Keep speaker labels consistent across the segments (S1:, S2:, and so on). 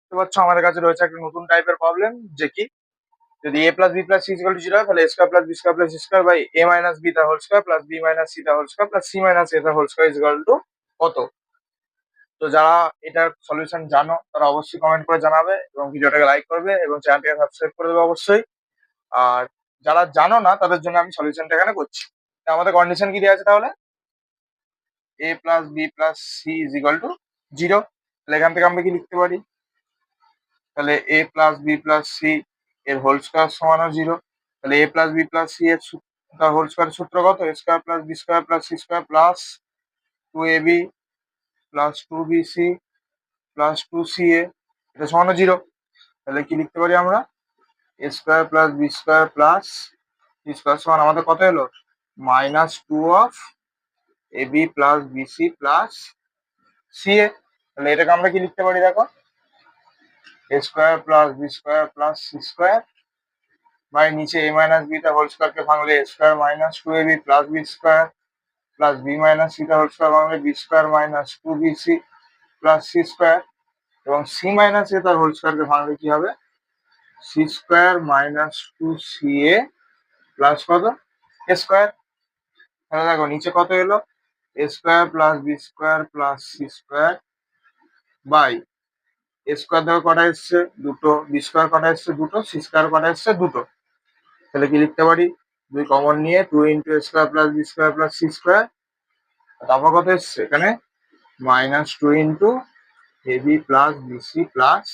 S1: দেখতে পাচ্ছ আমাদের কাছে রয়েছে একটা নতুন টাইপের প্রবলেম, যে কি যদি a plus B plus C equal to 0 হয় তাহলে a square plus B square plus C square by a minus B তার whole square plus B minus C তার whole square plus C minus A তার whole square equal to কত? তো যারা এটার solution জানো তারা অবশ্যই কমেন্ট করে জানাবে এবং ভিডিওটাকে লাইক করবে এবং চ্যানেলটাকে সাবস্ক্রাইব করে দেবে অবশ্যই। আর যারা জানো না তাদের জন্য আমি সলিউশনটা এখানে করছি। তা আমাদের কন্ডিশন কি দেওয়া আছে তাহলে? a plus B plus C is equal to 0। তাহলে এখান থেকে আমরা কি লিখতে পারি? তাহলে a plus B plus C এর হোল স্কয়ার সমান 0। তাহলে a plus B plus C এর হোল স্কয়ার সূত্র কত? a square plus B square plus C square plus 2ab plus 2bc plus 2ca এটা সমান 0। তাহলে কি লিখতে পারি আমরা? a square plus B square plus C square সমান আমাদের কত এলো? Minus 2 of ab plus BC plus ca। তাহলে এটাকে আমরা কি লিখতে পারি দেখো? a square plus B square plus C square by নিচে a মাইনাস বি টা হোল স্কয়ার কে ভাঙলে a square minus 2ab plus B square plus B minus C টা হোল স্কয়ার ভাঙলে B square minus 2bc plus C square এবং C minus A তার whole square কে ভাঙলে কি হবে? C square minus 2ca plus কত? a square. তাহলে দেখো নিচে কত এলো? a square plus B square plus C square by a square দেখো কটা এসছে? দুটো। বি স্কয়ার কটা এসছে? দুটো। সি স্কয়ার কটা এসছে? দুটো। তাহলে কি লিখতে পারি? 2 কমন নিয়ে 2 into a square plus B square plus C square, তারপর কত এসছে এখানে? Minus 2 into AB plus BC plus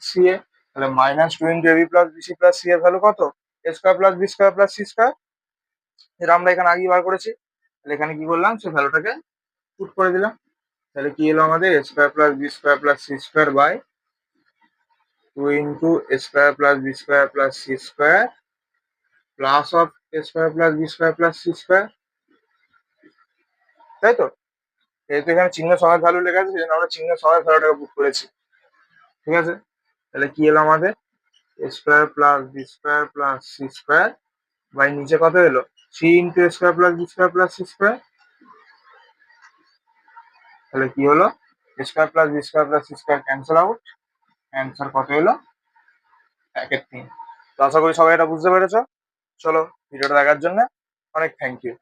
S1: C A. তাহলে minus 2 into AB plus BC plus C এর ভ্যালু কত? a square plus B square plus C square, যেটা আমরা এখানে আগেই বার করেছি। তাহলে এখানে কি করলাম? সেই ভ্যালুটাকে পুট করে দিলাম। তাহলে কি এলো আমাদের? a square plus B square plus C square by 2 into a square plus B square plus C square plus of a square plus B square plus C square, তাই তো? যেহেতু এখানে চিহ্ন সমেত ভ্যালু লেখা আছে সেজন্য আমরা চিহ্ন সমেত ভ্যালুটাকে পুট করেছি। ঠিক আছে? তাহলে কি এলো আমাদের? a square plus B square plus C square by নিচে কত এলো? 3 into a square plus B square plus C square. তাহলে কি হলো? a square plus B square plus C square cancel out. Answer কত এলো? 1/3। তো আশা করি সবাই এটা বুঝতে পেরেছো। চলো, ভিডিওটা দেখার জন্য অনেক থ্যাংক ইউ।